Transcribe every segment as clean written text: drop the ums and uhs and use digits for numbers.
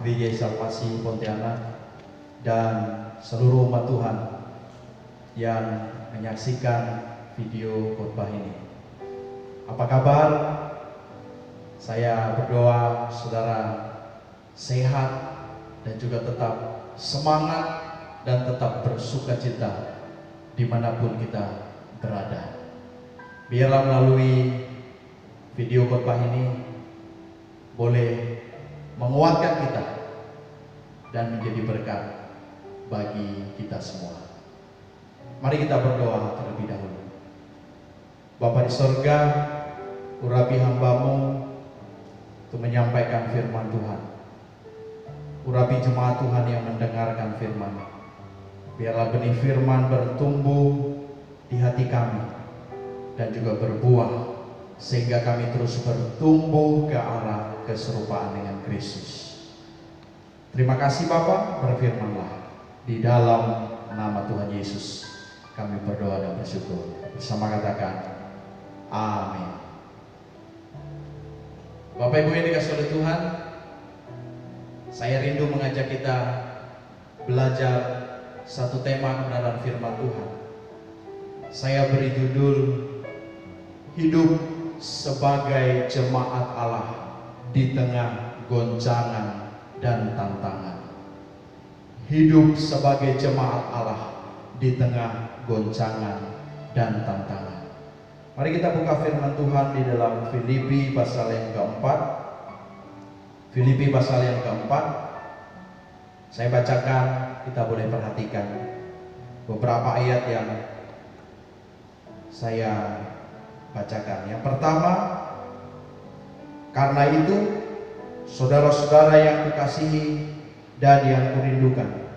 Gereja Salvasi Pontianak dan seluruh umat Tuhan yang menyaksikan video khotbah ini. Apa kabar? Saya berdoa saudara sehat dan juga tetap semangat dan tetap bersukacita dimanapun kita berada. Biarlah melalui video khotbah ini boleh menguatkan kita dan menjadi berkat bagi kita semua. Mari kita berdoa terlebih dahulu. Bapa di sorga, urapi hamba-Mu untuk menyampaikan firman Tuhan. Urapi jemaat Tuhan yang mendengarkan firman. Biarlah benih firman bertumbuh di hati kami dan juga berbuah, sehingga kami terus bertumbuh ke arah keserupaan dengan Kristus. Terima kasih Bapa, berfirmanlah. Di dalam nama Tuhan Yesus kami berdoa dan bersyukur. Bersama katakan amin. Bapak Ibu yang dikasihi oleh Tuhan, saya rindu mengajak kita belajar satu tema kebenaran firman Tuhan. Saya beri judul hidup sebagai jemaat Allah di tengah goncangan dan tantangan. Hidup sebagai jemaat Allah di tengah goncangan dan tantangan. Mari kita buka firman Tuhan di dalam Filipi pasal yang keempat. Filipi pasal yang keempat. Saya bacakan, kita boleh perhatikan beberapa ayat yang saya bacakan. Yang pertama, karena itu saudara-saudara yang kukasihi dan yang kurindukan,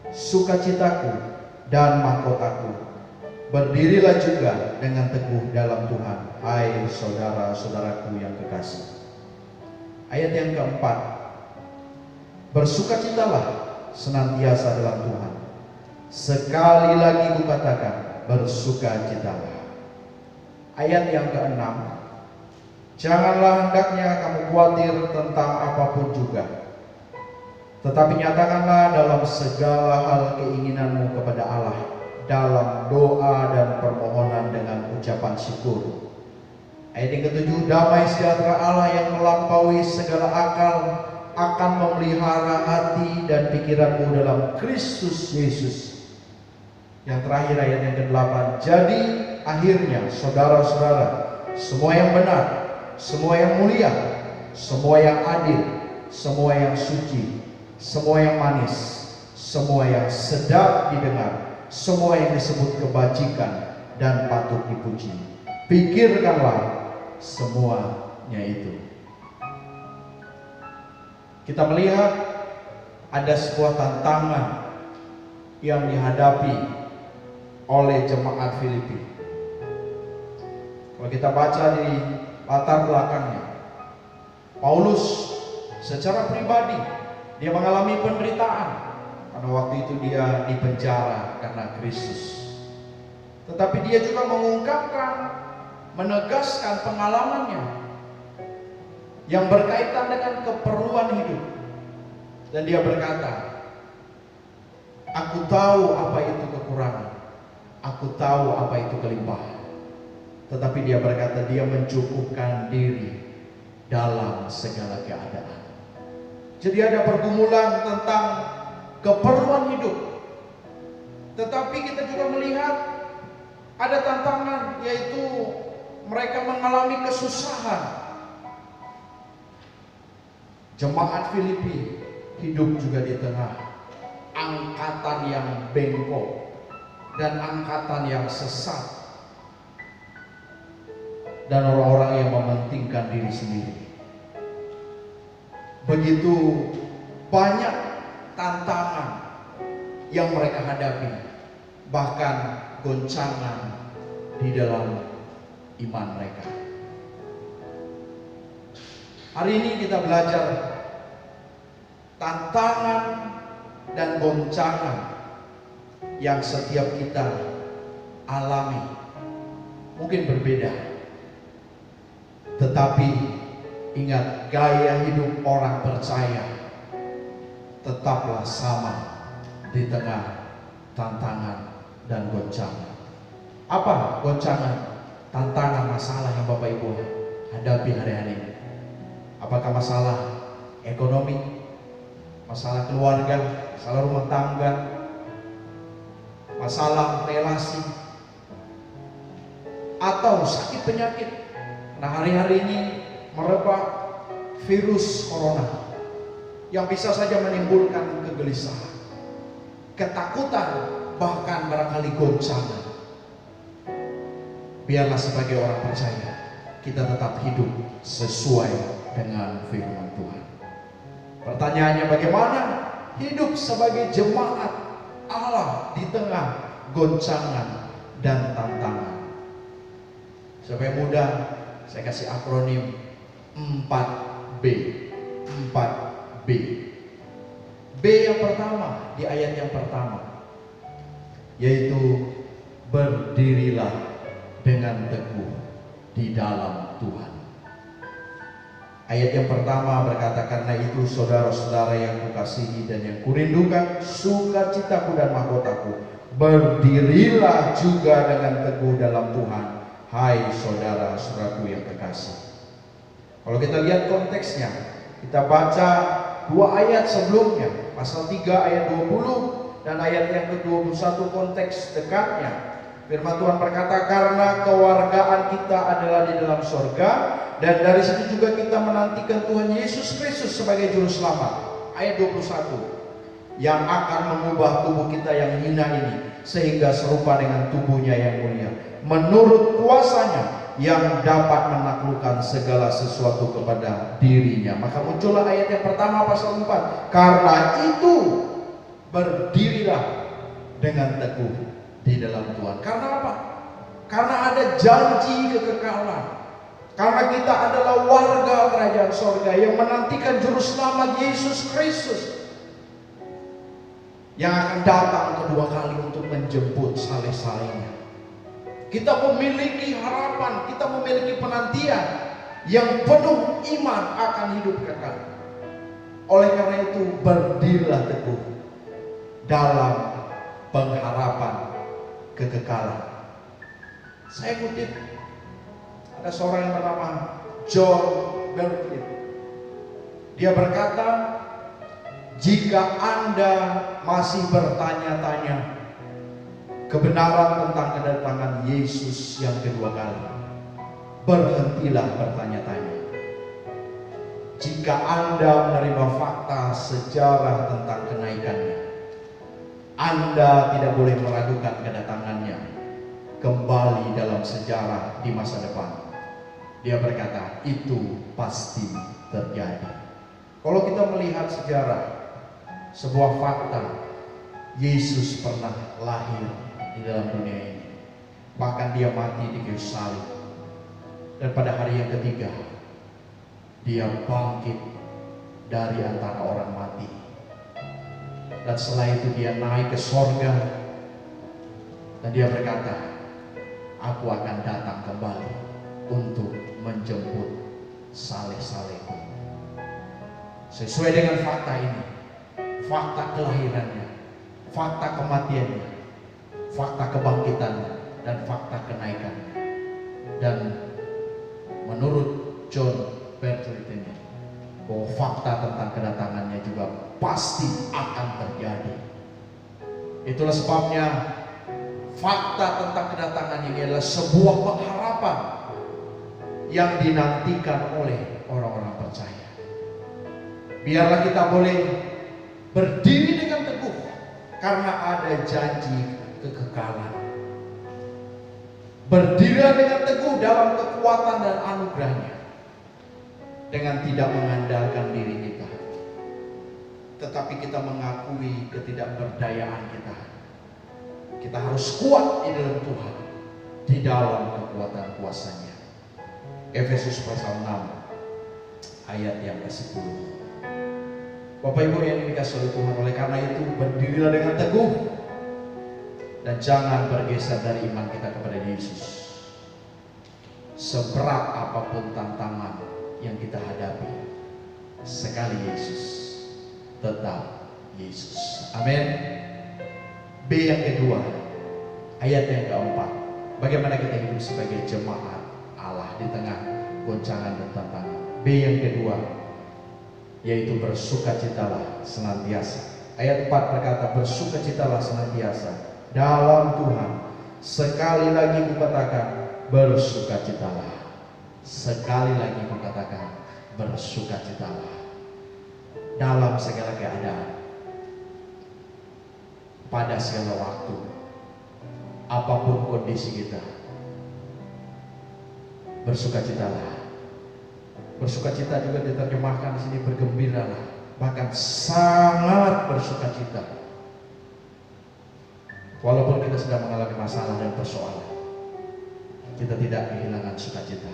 sukacitaku dan mahkotaku, berdirilah juga dengan teguh dalam Tuhan, hai saudara-saudaraku yang kekasih. Ayat yang keempat, bersukacitalah senantiasa dalam Tuhan. Sekali lagi kukatakan, bersukacitalah. Ayat yang keenam, janganlah hendaknya kamu khawatir tentang apapun juga, tetapi nyatakanlah dalam segala hal keinginanmu kepada Allah dalam doa dan permohonan dengan ucapan syukur. Ayat yang ketujuh, damai sejahtera Allah yang melampaui segala akal akan memelihara hati dan pikiranmu dalam Kristus Yesus. Yang terakhir ayat yang ke-8, jadi akhirnya saudara-saudara, semua yang benar, semua yang mulia, semua yang adil, semua yang suci, semua yang manis, semua yang sedap didengar, semua yang disebut kebajikan dan patut dipuji, pikirkanlah semuanya itu. Kita melihat ada sebuah tantangan yang dihadapi oleh jemaat Filipi. Kalau kita baca di latar belakangnya, Paulus secara pribadi dia mengalami penderitaan. Pada waktu itu dia dipenjara karena Kristus. Tetapi dia juga mengungkapkan, menegaskan pengalamannya yang berkaitan dengan keperluan hidup. Dan dia berkata, aku tahu apa itu kekurangan, aku tahu apa itu kelimpahan. Tetapi dia berkata, dia mencukupkan diri dalam segala keadaan. Jadi ada pergumulan tentang keperluan hidup. Tetapi kita juga melihat ada tantangan, yaitu mereka mengalami kesusahan. Jemaat Filipi hidup juga di tengah angkatan yang bengkok dan angkatan yang sesat, dan orang-orang yang mementingkan diri sendiri. Begitu banyak tantangan yang mereka hadapi, bahkan goncangan di dalam iman mereka. Hari ini kita belajar tantangan dan goncangan yang setiap kita alami mungkin berbeda. Tetapi ingat, gaya hidup orang percaya tetaplah sama di tengah tantangan dan goncangan. Apa goncangan, tantangan, masalah yang Bapak Ibu hadapi hari-hari ini? Apakah masalah ekonomi, masalah keluarga, masalah rumah tangga, masalah relasi, atau sakit penyakit? Nah, hari-hari ini merebak virus corona yang bisa saja menimbulkan kegelisahan, ketakutan, bahkan barangkali goncangan. Biarlah sebagai orang percaya kita tetap hidup sesuai dengan firman Tuhan. Pertanyaannya, bagaimana hidup sebagai jemaat Allah di tengah goncangan dan tantangan? Supaya mudah, saya kasih akronim 4B. 4B. B yang pertama di ayat yang pertama, yaitu berdirilah dengan teguh di dalam Tuhan. Ayat yang pertama berkata, karena itu saudara-saudara yang kukasihi dan yang kurindukan, sukacitaku dan mahkotaku, berdirilah juga dengan teguh dalam Tuhan, hai saudara-saudaraku yang terkasih. Kalau kita lihat konteksnya, kita baca dua ayat sebelumnya, pasal 3 ayat 20 dan ayat yang ke-21 konteks dekatnya. Firman Tuhan berkata, karena kewargaan kita adalah di dalam sorga, dan dari situ juga kita menantikan Tuhan Yesus Kristus sebagai juru selamat. Ayat 21, yang akan mengubah tubuh kita yang hina ini sehingga serupa dengan tubuhnya yang mulia, menurut kuasanya yang dapat menaklukkan segala sesuatu kepada dirinya. Maka muncullah ayat yang pertama pasal 4, karena itu berdirilah dengan teguh di dalam Tuhan. Karena apa? Karena ada janji kekekalan. Karena kita adalah warga kerajaan sorga yang menantikan juru selamat Yesus Kristus yang akan datang kedua kali untuk menjemput saleh-salehnya. Kita memiliki harapan, kita memiliki penantian yang penuh iman akan hidup kekal. Oleh karena itu, berdirilah teguh dalam pengharapan kekekalan. Saya kutip, ada seorang yang bernama John Berkeley. Dia berkata, jika Anda masih bertanya-tanya kebenaran tentang kedatangan Yesus yang kedua kali, berhentilah bertanya-tanya. Jika Anda menerima fakta sejarah tentang kenaikannya, Anda tidak boleh meragukan kedatangannya kembali dalam sejarah di masa depan. Dia berkata, itu pasti terjadi. Kalau kita melihat sejarah, sebuah fakta, Yesus pernah lahir di dalam dunia ini. Bahkan dia mati di kayu salib. Dan pada hari yang ketiga, dia bangkit dari antara orang mati. Dan setelah itu dia naik ke sorga. Dan dia berkata, aku akan datang kembali untuk menjemput saleh-salehku. Sesuai dengan fakta ini, fakta kelahirannya, fakta kematiannya, fakta kebangkitannya, dan fakta kenaikannya. Dan menurut John Berkeley ini, bahwa fakta tentang kedatangannya juga pasti akan terjadi. Itulah sebabnya fakta tentang kedatangan ini adalah sebuah pengharapan yang dinantikan oleh orang-orang percaya. Biarlah kita boleh berdiri dengan teguh karena ada janji kekekalan. Berdirilah dengan teguh dalam kekuatan dan anugerahnya, dengan tidak mengandalkan diri kita, tetapi kita mengakui ketidakberdayaan kita. Kita harus kuat di dalam Tuhan, di dalam kekuatan kuasa-Nya. Efesus pasal 6 ayat yang ke-10. Bapak Ibu yang dikasihi oleh Tuhan, oleh karena itu berdirilah dengan teguh dan jangan bergeser dari iman kita kepada Yesus. Seberat apapun tantangan yang kita hadapi, sekali Yesus tetap Yesus. Amin. B yang kedua, ayat yang keempat, bagaimana kita hidup sebagai jemaat Allah di tengah goncangan dan tantangan. B yang kedua, yaitu bersukacitalah senantiasa. Ayat 4 berkata, bersukacitalah senantiasa dalam Tuhan. Sekali lagi kukatakan, bersukacitalah. Sekali lagi kukatakan, bersukacitalah dalam segala keadaan, pada segala waktu, apapun kondisi kita. Bersukacitalah. Bersukacita juga diterjemahkan di sini bergembiralah, bahkan sangat bersukacita. Walaupun kita sedang mengalami masalah dan persoalan, kita tidak kehilangan sukacita.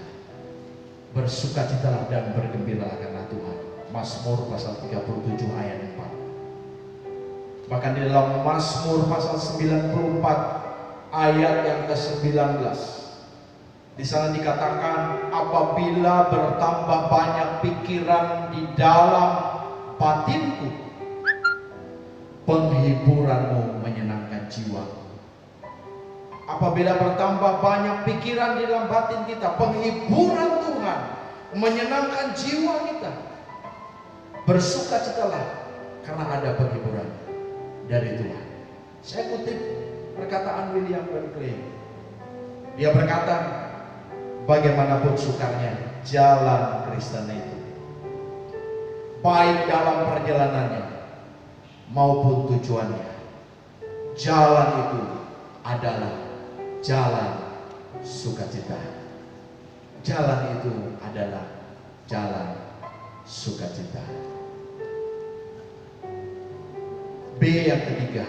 Bersukacitalah dan bergembiralah karena Tuhan. Mazmur pasal 37 ayat 4. Bahkan di dalam Mazmur pasal 94 ayat yang ke-19, di sana dikatakan, apabila bertambah banyak pikiran di dalam batinku, penghiburanmu menyenangkan jiwa. Apabila bertambah banyak pikiran di dalam batin kita, penghiburan Tuhan menyenangkan jiwa kita. Bersukacitalah karena ada penghiburan dari Tuhan. Saya kutip perkataan William Barclay. Dia berkata, bagaimanapun sukarnya jalan Kristen itu, baik dalam perjalanannya maupun tujuannya, jalan itu adalah jalan sukacita. Jalan itu adalah jalan sukacita. B yang ketiga,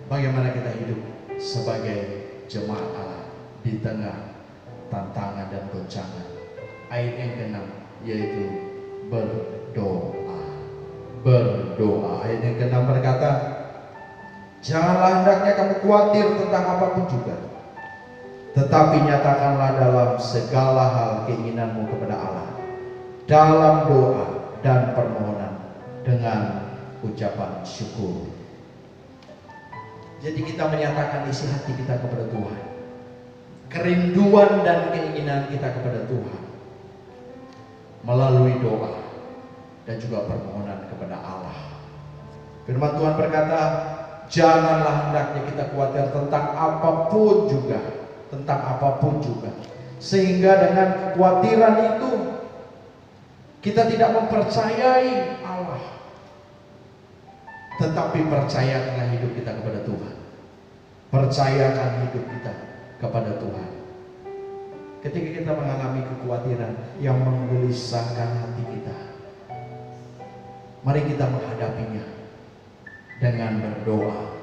bagaimana kita hidup sebagai jemaat Allah di tengah tantangan dan goncangan. Ayat yang ke-6 yaitu berdoa. Berdoa. Ayat yang ke-6 berkata, janganlah hendaknya kamu khawatir tentang apapun juga, tetapi nyatakanlah dalam segala hal keinginanmu kepada Allah dalam doa dan permohonan dengan ucapan syukur. Jadi kita menyatakan isi hati kita kepada Tuhan, kerinduan dan keinginan kita kepada Tuhan melalui doa dan juga permohonan kepada Allah. Firman Tuhan berkata, janganlah hendaknya kita khawatir tentang apapun juga, sehingga dengan kekhawatiran itu kita tidak mempercayai Allah, tetapi percayakanlah hidup kita kepada Tuhan. Percayakan hidup kita kepada Tuhan. Ketika kita mengalami kekhawatiran yang menggelisahkan hati kita, mari kita menghadapinya dengan berdoa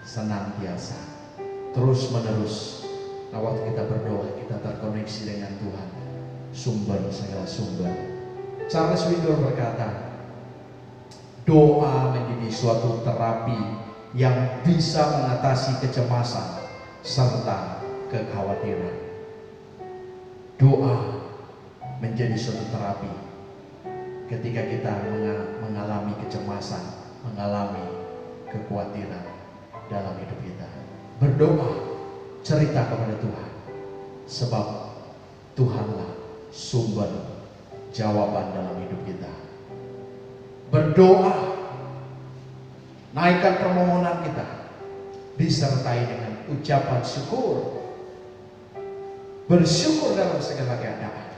senantiasa, terus menerus. Nah, waktu kita berdoa, kita terkoneksi dengan Tuhan, sumber segala sumber. Charles Windor berkata, doa menjadi suatu terapi yang bisa mengatasi kecemasan serta kekhawatiran. Doa menjadi suatu terapi ketika kita mengalami kecemasan, mengalami kekhawatiran dalam hidup kita. Berdoa, cerita kepada Tuhan, sebab Tuhanlah sumber jawaban dalam hidup kita. Berdoa, naikkan permohonan kita, disertai dengan ucapan syukur. Bersyukur dalam segala keadaan.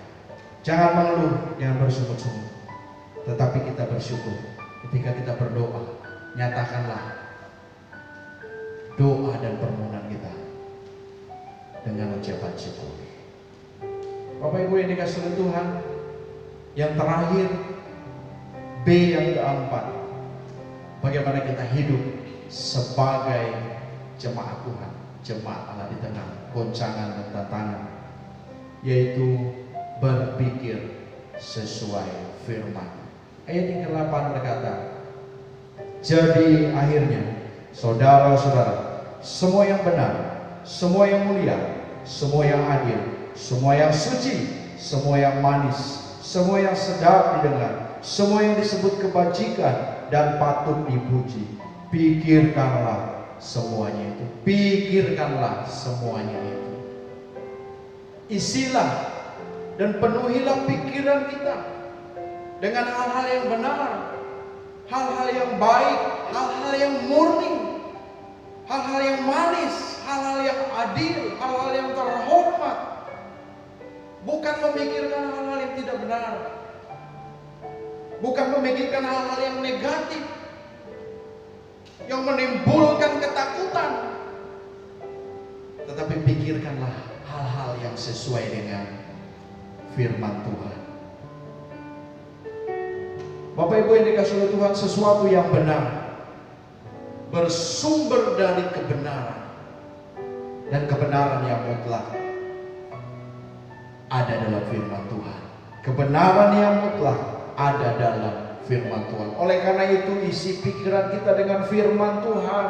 Jangan mengeluh, jangan bersungut-sungut, tetapi kita bersyukur ketika kita berdoa. Nyatakanlah doa dan permohonan kita dengan ucapan syukur. Bapak Ibu yang dikasihi oleh Tuhan, yang terakhir, B yang keempat, bagaimana kita hidup sebagai jemaat Tuhan, jemaat Allah di tengah goncangan dan tantangan, yaitu berpikir sesuai firman. Ayat yang ke-8 berkata, jadi akhirnya saudara-saudara, semua yang benar, semua yang mulia, semua yang adil, semua yang suci, semua yang manis, semua yang sedap didengar, semua yang disebut kebajikan dan patut dipuji. Pikirkanlah semuanya itu. Pikirkanlah semuanya itu. Isilah dan penuhilah pikiran kita dengan hal-hal yang benar, hal-hal yang baik, hal-hal yang murni, hal-hal yang manis, hal-hal yang adil, hal-hal yang terhormat. Bukan memikirkan hal-hal yang tidak benar, bukan memikirkan hal-hal yang negatif, yang menimbulkan ketakutan. Tetapi pikirkanlah hal-hal yang sesuai dengan firman Tuhan. Bapak Ibu yang dikasihi oleh Tuhan, sesuatu yang benar bersumber dari kebenaran, dan kebenaran yang mutlak ada dalam firman Tuhan. Kebenaran yang mutlak ada dalam firman Tuhan. Oleh karena itu, isi pikiran kita dengan firman Tuhan,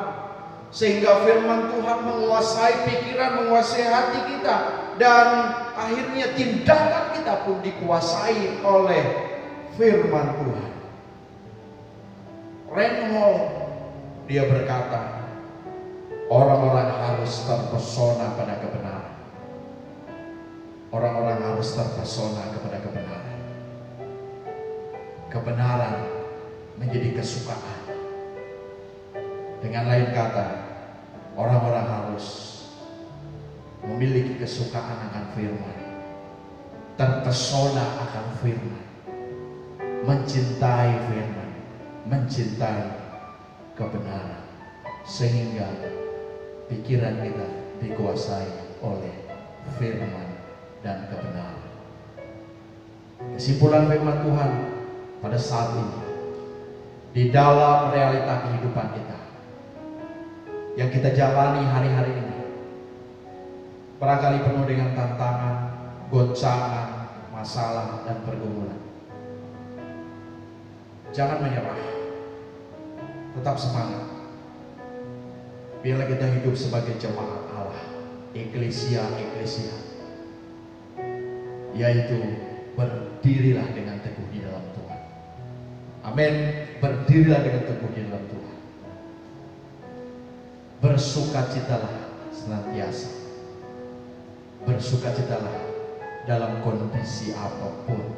sehingga firman Tuhan menguasai pikiran, menguasai hati kita, dan akhirnya tindakan kita pun dikuasai oleh firman Tuhan. Reinhold, dia berkata, orang-orang harus terpesona pada kebenaran. Orang-orang harus terpesona kepada kebenaran. Kebenaran menjadi kesukaan. Dengan lain kata, orang-orang harus memiliki kesukaan akan firman, terpesona akan firman, mencintai firman, mencintai kebenaran, sehingga pikiran kita dikuasai oleh firman dan kebenaran. Kesimpulan firman Tuhan pada saat ini, di dalam realita kehidupan kita yang kita jalani hari-hari ini, barangkali penuh dengan tantangan, goncangan, masalah, dan pergumulan. Jangan menyerah, tetap semangat. Biarlah kita hidup sebagai jemaat Allah, eklesia, yaitu berdirilah dengan teguh di dalam Tuhan. Amin. Berdirilah dengan teguh di dalam Tuhan. Bersukacitalah senantiasa. Bersukacitalah dalam kondisi apapun.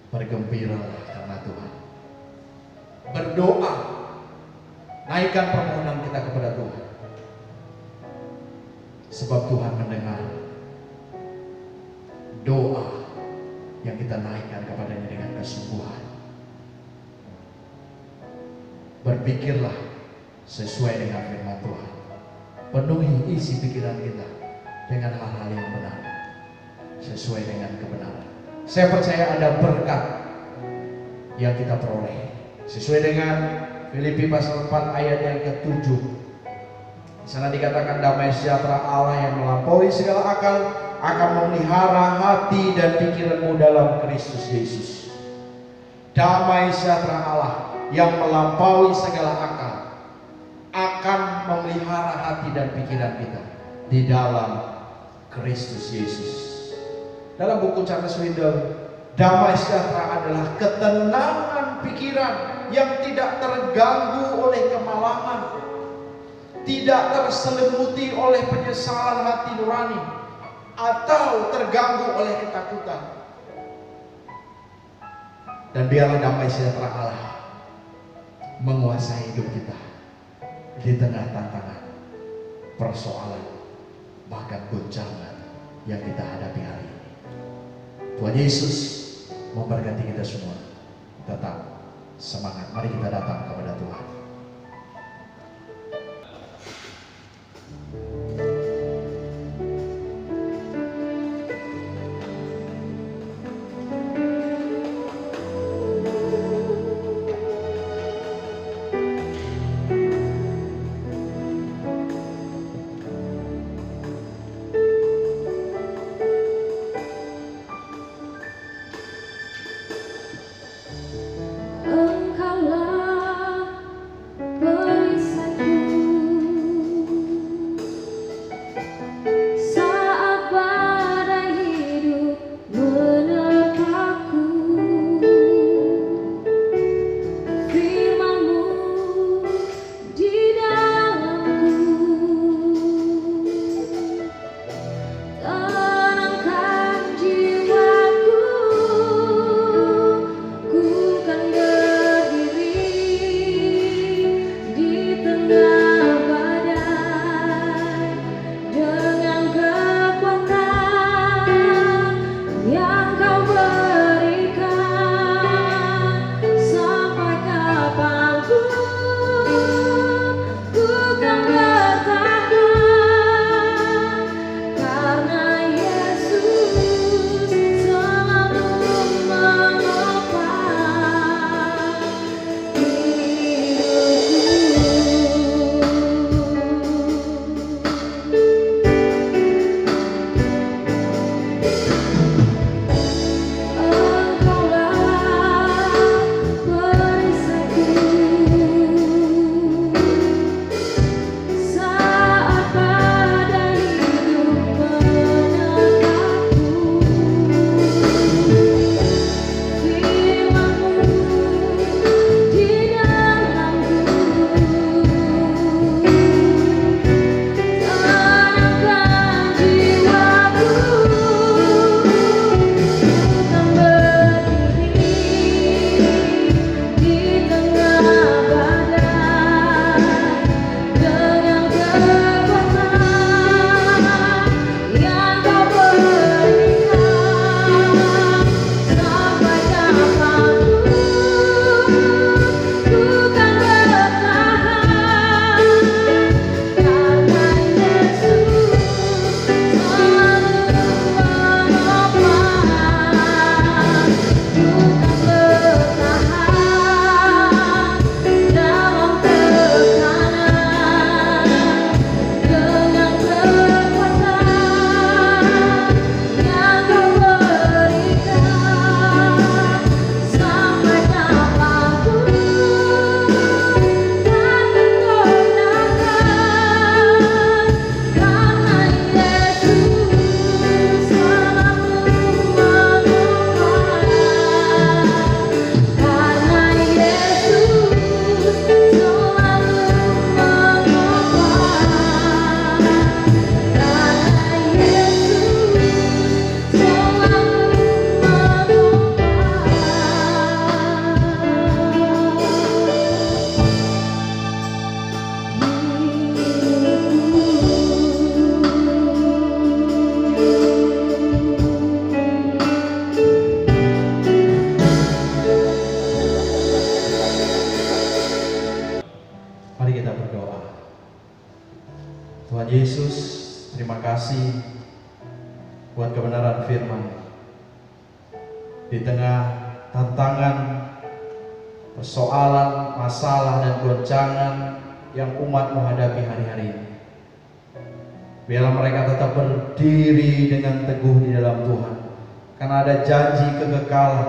Bergembiralah karena Tuhan. Berdoa, naikkan permohonan kita kepada Tuhan, sebab Tuhan mendengar doa yang kita naikkan kepadanya dengan kesungguhan. Berpikirlah sesuai dengan firman Tuhan. Penuhi isi pikiran kita dengan hal-hal yang benar, sesuai dengan kebenaran. Saya percaya ada berkat yang kita peroleh sesuai dengan Filipi pasal 4 ayat yang ke-7. Di sana dikatakan, damai sejahtera Allah yang melampaui segala akal akan memelihara hati dan pikiranmu dalam Kristus Yesus. Damai sejahtera Allah yang melampaui segala akal akan memelihara hati dan pikiran kita di dalam Kristus Yesus. Dalam buku Charles Swindoll, damai sejahtera adalah ketenangan pikiran yang tidak terganggu oleh kemalangan, tidak terselimuti oleh penyesalan hati nurani, atau terganggu oleh ketakutan. Dan biarlah damai sejahtera Allah menguasai hidup kita di tengah tantangan, persoalan, bahkan goncangan yang kita hadapi hari ini. Tuhan Yesus memberkati kita semua. Tetap semangat. Mari kita datang kepada Tuhan. Tuhan Yesus, terima kasih buat kebenaran firman. Di tengah tantangan, persoalan, masalah, dan goncangan yang umat menghadapi hari-hari ini, biarlah mereka tetap berdiri dengan teguh di dalam Tuhan. Karena ada janji kekekalan,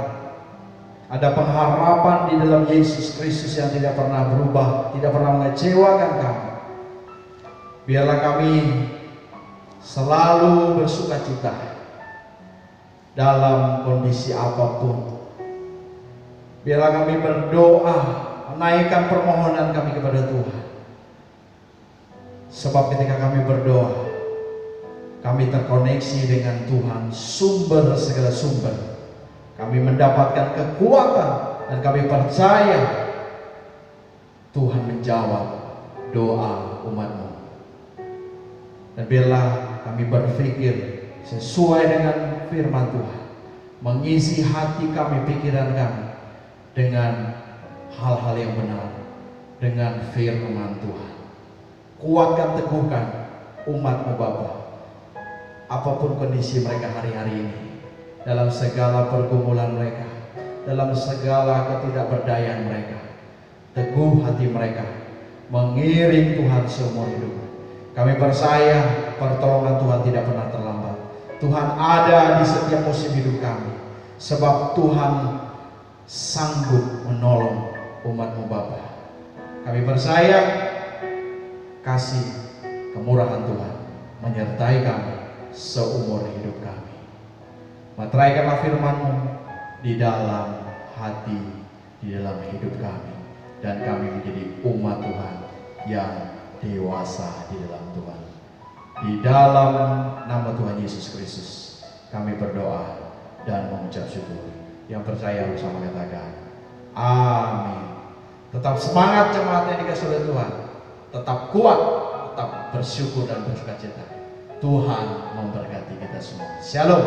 ada pengharapan di dalam Yesus Kristus yang tidak pernah berubah, tidak pernah mengecewakan kami. Biarlah kami selalu bersukacita dalam kondisi apapun. Biarlah kami berdoa, menaikkan permohonan kami kepada Tuhan. Sebab ketika kami berdoa, kami terkoneksi dengan Tuhan, sumber segala sumber. Kami mendapatkan kekuatan dan kami percaya Tuhan menjawab doa umat-Mu. Dan biarlah kami berpikir sesuai dengan firman Tuhan, mengisi hati kami, pikiran kami dengan hal-hal yang benar, dengan firman Tuhan. Kuatkan, teguhkan umat-Mu Bapa, apapun kondisi mereka hari-hari ini, dalam segala pergumulan mereka, dalam segala ketidakberdayaan mereka. Teguh hati mereka, mengiring Tuhan seumur hidup. Kami percaya pertolongan Tuhan tidak pernah terlambat. Tuhan ada di setiap musim hidup kami, sebab Tuhan sanggup menolong umat-Mu Bapa. Kami percaya kasih kemurahan Tuhan menyertai kami seumur hidup kami. Materaikanlah firman-Mu di dalam hati, di dalam hidup kami, dan kami menjadi umat Tuhan yang dewasa di dalam Tuhan. Di dalam nama Tuhan Yesus Kristus kami berdoa dan mengucap syukur. Yang percaya bersama katakan amin. Tetap semangat jemaat yang dikasihi oleh Tuhan, tetap kuat, tetap bersyukur dan bersukacita. Tuhan memberkati kita semua. Shalom.